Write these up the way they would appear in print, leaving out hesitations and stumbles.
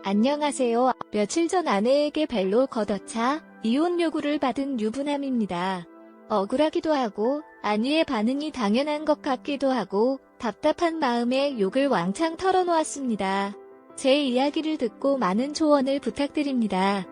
안녕하세요. 며칠 전 아내에게 벨로 걷어차 이혼 요구를 받은 유부남입니다. 억울하기도 하고 아내의 반응이 당연한 것 같기도 하고 답답한 마음에 욕을 왕창 털어놓았습니다. 제 이야기를 듣고 많은 조언을 부탁드립니다.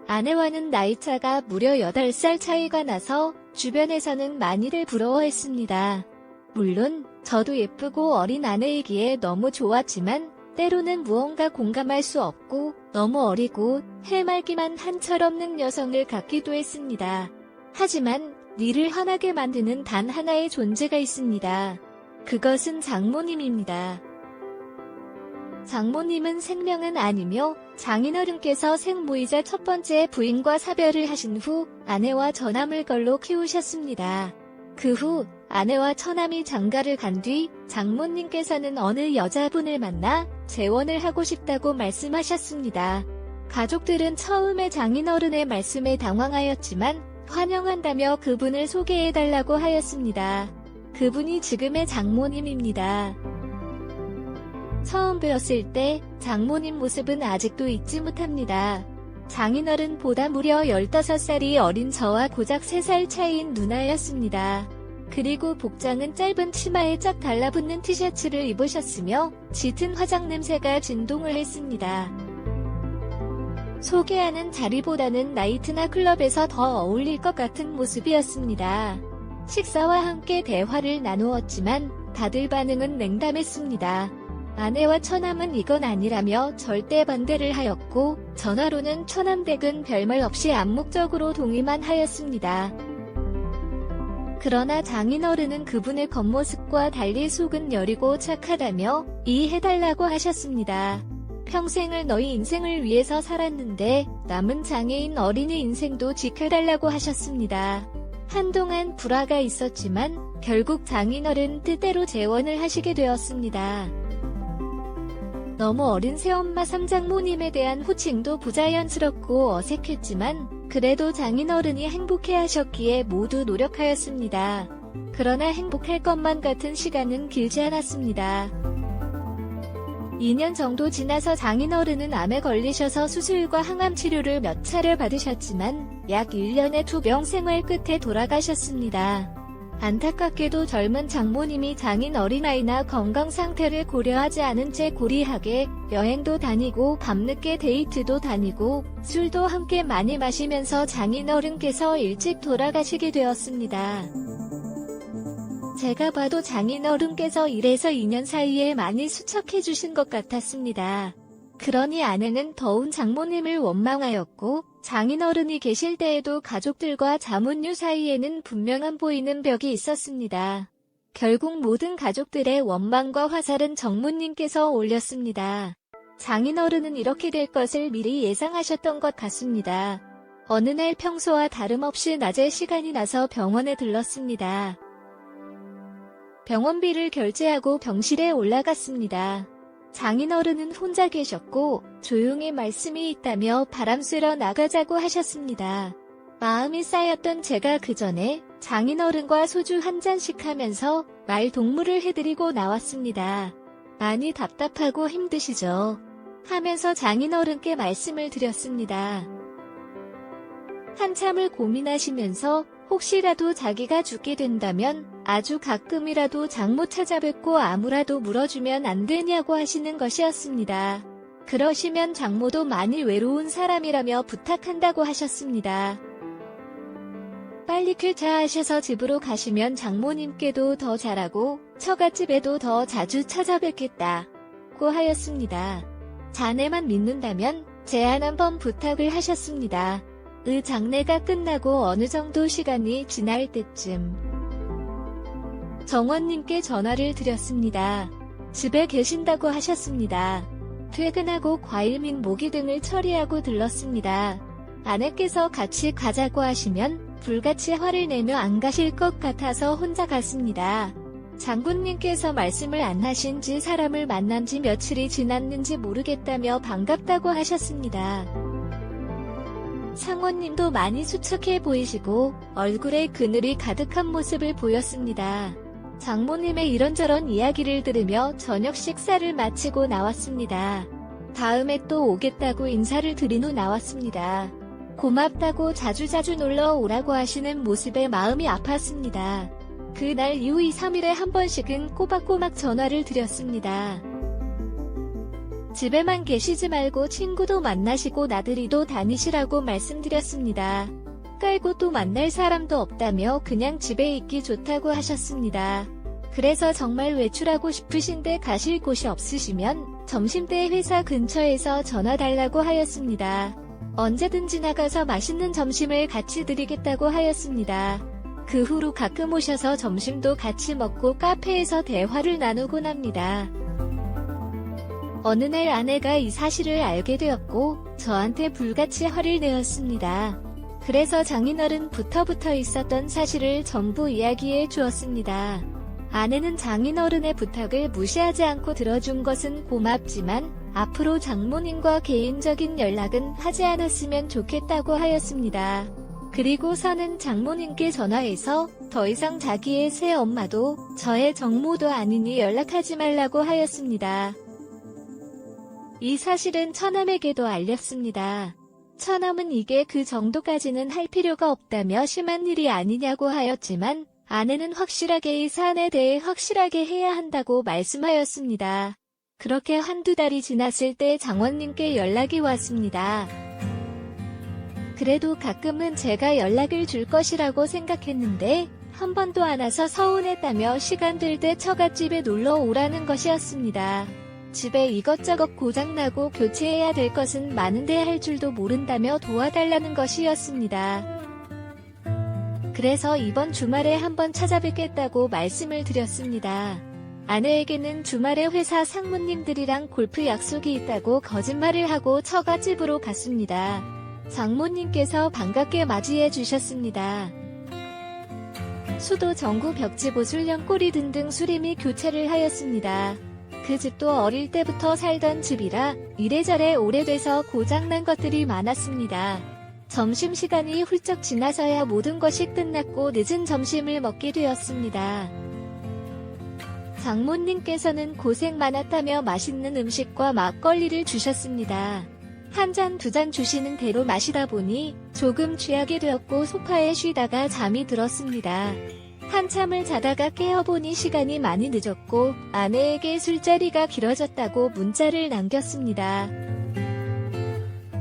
아내와는 나이차가 무려 8살 차이가 나서 주변에서는 많이들 부러워했습니다. 물론 저도 예쁘고 어린 아내이기에 너무 좋았지만 때로는 무언가 공감할 수 없고 너무 어리고 해맑기만 한 철없는 여성을 갖기도 했습니다. 하지만 니를 화나게 만드는 단 하나의 존재가 있습니다. 그것은 장모님입니다. 장모님은 생명은 아니며 장인어른께서 생모이자 첫 번째 부인과 사별을 하신 후 아내와 처남을 걸로 키우셨습니다. 그 후 아내와 처남이 장가를 간 뒤 장모님께서는 어느 여자분을 만나 재혼을 하고 싶다고 말씀하셨습니다. 가족들은 처음에 장인어른의 말씀에 당황하였지만 환영한다며 그분을 소개해달라고 하였습니다. 그분이 지금의 장모님입니다. 처음 뵈었을 때 장모님 모습은 아직도 잊지 못합니다. 장인어른보다 무려 15살이 어린 저와 고작 3살 차이인 누나였습니다. 그리고 복장은 짧은 치마에 쫙 달라붙는 티셔츠를 입으셨으며 짙은 화장 냄새가 진동을 했습니다. 소개하는 자리보다는 나이트나 클럽에서 더 어울릴 것 같은 모습이었습니다. 식사와 함께 대화를 나누었지만 다들 반응은 냉담했습니다. 아내와 처남은 이건 아니라며 절대 반대를 하였고 전화로는 처남 댁은 별말 없이 암묵적으로 동의만 하였습니다. 그러나 장인어른은 그분의 겉모습과 달리 속은 여리고 착하다며 이해해달라고 하셨습니다. 평생을 너희 인생을 위해서 살았는데 남은 장애인 어린이 인생도 지켜달라고 하셨습니다. 한동안 불화가 있었지만 결국 장인어른 뜻대로 재혼을 하시게 되었습니다. 너무 어린 새엄마 삼장모님에 대한 호칭도 부자연스럽고 어색했지만 그래도 장인어른이 행복해하셨기에 모두 노력하였습니다. 그러나 행복할 것만 같은 시간은 길지 않았습니다. 2년 정도 지나서 장인어른은 암에 걸리셔서 수술과 항암 치료를 몇 차례 받으셨지만 약 1년의 투병 생활 끝에 돌아가셨습니다. 안타깝게도 젊은 장모님이 장인 어린아이나 건강 상태를 고려하지 않은 채 고리하게 여행도 다니고 밤늦게 데이트도 다니고 술도 함께 많이 마시면서 장인어른께서 일찍 돌아가시게 되었습니다. 제가 봐도 장인어른께서 1에서 2년 사이에 많이 수척해 주신 것 같았습니다. 그러니 아내는 더운 장모님을 원망하였고 장인어른이 계실 때에도 가족들과 자문유 사이에는 분명한 보이는 벽이 있었습니다. 결국 모든 가족들의 원망과 화살은 정모님께서 올렸습니다. 장인어른은 이렇게 될 것을 미리 예상하셨던 것 같습니다. 어느 날 평소와 다름없이 낮에 시간이 나서 병원에 들렀습니다. 병원비를 결제하고 병실에 올라갔습니다. 장인어른은 혼자 계셨고 조용히 말씀이 있다며 바람 쐬러 나가자고 하셨습니다. 마음이 쌓였던 제가 그 전에 장인어른과 소주 한 잔씩 하면서 말 동무를 해드리고 나왔습니다. 많이 답답하고 힘드시죠? 하면서 장인어른께 말씀을 드렸습니다. 한참을 고민하시면서 혹시라도 자기가 죽게 된다면 아주 가끔이라도 장모 찾아뵙고 아무라도 물어주면 안 되냐고 하시는 것이었습니다. 그러시면 장모도 많이 외로운 사람이라며 부탁한다고 하셨습니다. 빨리 쾌차하셔서 집으로 가시면 장모님께도 더 잘하고 처갓집에도 더 자주 찾아뵙겠다고 하였습니다. 자네만 믿는다면 제안 한번 부탁을 하셨습니다. 장례가 끝나고 어느 정도 시간이 지날 때쯤 정원님께 전화를 드렸습니다. 집에 계신다고 하셨습니다. 퇴근하고 과일 및 모기 등을 처리하고 들렀습니다. 아내께서 같이 가자고 하시면 불같이 화를 내며 안 가실 것 같아서 혼자 갔습니다. 장군님께서 말씀을 안 하신 지 사람을 만난 지 며칠이 지났는지 모르겠다며 반갑다고 하셨습니다. 상원님도 많이 수척해 보이시고 얼굴에 그늘이 가득한 모습을 보였습니다. 장모님의 이런저런 이야기를 들으며 저녁 식사를 마치고 나왔습니다. 다음에 또 오겠다고 인사를 드린 후 나왔습니다. 고맙다고 자주자주 놀러 오라고 하시는 모습에 마음이 아팠습니다. 그날 이후 2, 3일에 한 번씩은 꼬박꼬박 전화를 드렸습니다. 집에만 계시지 말고 친구도 만나시고 나들이도 다니시라고 말씀드렸습니다. 깔고 또 만날 사람도 없다며 그냥 집에 있기 좋다고 하셨습니다. 그래서 정말 외출하고 싶으신데 가실 곳이 없으시면 점심때 회사 근처에서 전화 달라고 하였습니다. 언제든지 나가서 맛있는 점심을 같이 드리겠다고 하였습니다. 그 후로 가끔 오셔서 점심도 같이 먹고 카페에서 대화를 나누곤 합니다. 어느 날 아내가 이 사실을 알게 되었고 저한테 불같이 화를 내었습니다. 그래서 장인어른부터 붙어 있었던 사실을 전부 이야기해 주었습니다. 아내는 장인어른의 부탁을 무시하지 않고 들어준 것은 고맙지만 앞으로 장모님과 개인적인 연락은 하지 않았으면 좋겠다고 하였습니다. 그리고서는 장모님께 전화해서 더 이상 자기의 새엄마도 저의 정모도 아니니 연락하지 말라고 하였습니다. 이 사실은 처남에게도 알렸습니다. 처남은 이게 그 정도까지는 할 필요가 없다며 심한 일이 아니냐고 하였지만 아내는 확실하게 이 사안에 대해 확실하게 해야 한다고 말씀하였습니다. 그렇게 한두 달이 지났을 때 장원님께 연락이 왔습니다. 그래도 가끔은 제가 연락을 줄 것이라고 생각했는데 한 번도 안 와서 서운했다며 시간 될 때 처갓집에 놀러 오라는 것이었습니다. 집에 이것저것 고장나고 교체해야 될 것은 많은데 할 줄도 모른다며 도와달라는 것이었습니다. 그래서 이번 주말에 한번 찾아뵙겠다고 말씀을 드렸습니다. 아내에게는 주말에 회사 상무님들이랑 골프 약속이 있다고 거짓말을 하고 처갓집으로 갔습니다. 장모님께서 반갑게 맞이해 주셨습니다. 수도 전구 벽지 보술령 꼬리 등등 수리 및 교체를 하였습니다. 그 집도 어릴 때부터 살던 집이라 이래저래 오래돼서 고장난 것들이 많았습니다. 점심시간이 훌쩍 지나서야 모든 것이 끝났고 늦은 점심을 먹게 되었습니다. 장모님께서는 고생 많았다며 맛있는 음식과 막걸리를 주셨습니다. 한 잔, 두 잔 주시는 대로 마시다 보니 조금 취하게 되었고 소파에 쉬다가 잠이 들었습니다. 한참을 자다가 깨어보니 시간이 많이 늦었고 아내에게 술자리가 길어졌다고 문자를 남겼습니다.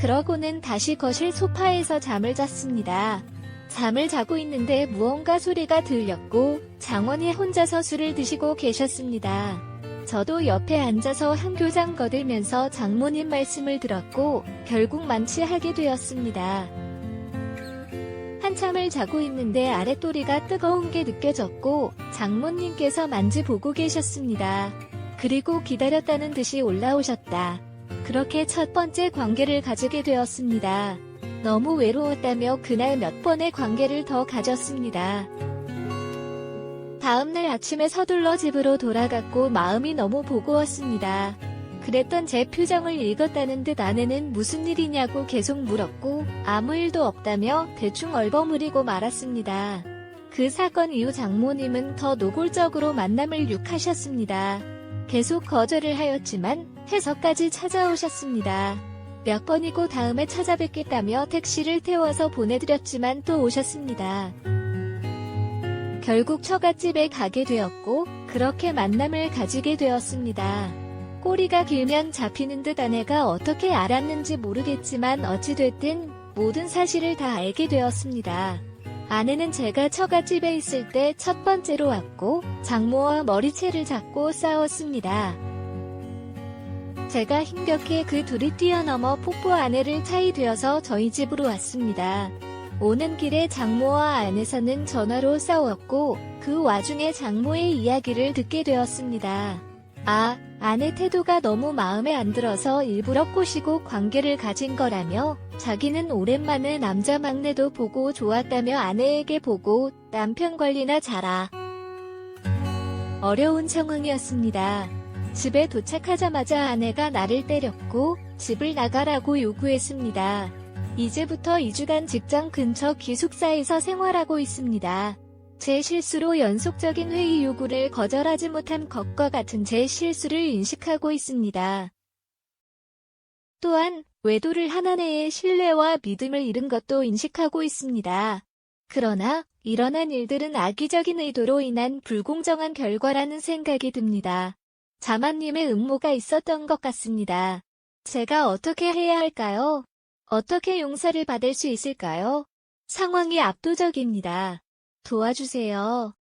그러고는 다시 거실 소파에서 잠을 잤습니다. 잠을 자고 있는데 무언가 소리가 들렸고 장원이 혼자서 술을 드시고 계셨습니다. 저도 옆에 앉아서 한 교장 거들면서 장모님 말씀을 들었고 결국 만취하게 되었습니다. 한참을 자고 있는데 아랫도리가 뜨거운 게 느껴졌고 장모님께서 만지보고 계셨습니다. 그리고 기다렸다는 듯이 올라오셨다. 그렇게 첫 번째 관계를 가지게 되었습니다. 너무 외로웠다며 그날 몇 번의 관계를 더 가졌습니다. 다음날 아침에 서둘러 집으로 돌아갔고 마음이 너무 버거웠습니다. 그랬던 제 표정을 읽었다는 듯 아내는 무슨 일이냐고 계속 물었고 아무 일도 없다며 대충 얼버무리고 말았습니다. 그 사건 이후 장모님은 더 노골적으로 만남을 욕하셨습니다. 계속 거절을 하였지만 해서까지 찾아오셨습니다. 몇 번이고 다음에 찾아뵙겠다며 택시를 태워서 보내드렸지만 또 오셨습니다. 결국 처갓집에 가게 되었고 그렇게 만남을 가지게 되었습니다. 꼬리가 길면 잡히는 듯 아내가 어떻게 알았는지 모르겠지만 어찌됐든 모든 사실을 다 알게 되었습니다. 아내는 제가 처갓집에 있을 때 첫 번째로 왔고 장모와 머리채를 잡고 싸웠습니다. 제가 힘겹게 그 둘이 뛰어넘어 폭포 아내를 차이 되어서 저희 집으로 왔습니다. 오는 길에 장모와 아내서는 전화로 싸웠고 그 와중에 장모의 이야기를 듣게 되었습니다. 아내 태도가 너무 마음에 안 들어서 일부러 꼬시고 관계를 가진 거라며 자기는 오랜만에 남자 막내도 보고 좋았다며 아내에게 보고 남편 관리나 잘하. 어려운 상황이었습니다. 집에 도착하자마자 아내가 나를 때렸고 집을 나가라고 요구했습니다. 이제부터 2주간 직장 근처 기숙사에서 생활하고 있습니다. 제 실수로 연속적인 회의 요구를 거절하지 못한 것과 같은 제 실수를 인식하고 있습니다. 또한 외도를 한 아내의 신뢰와 믿음을 잃은 것도 인식하고 있습니다. 그러나 일어난 일들은 악의적인 의도로 인한 불공정한 결과라는 생각이 듭니다. 자만님의 음모가 있었던 것 같습니다. 제가 어떻게 해야 할까요? 어떻게 용서를 받을 수 있을까요? 상황이 압도적입니다. 도와주세요.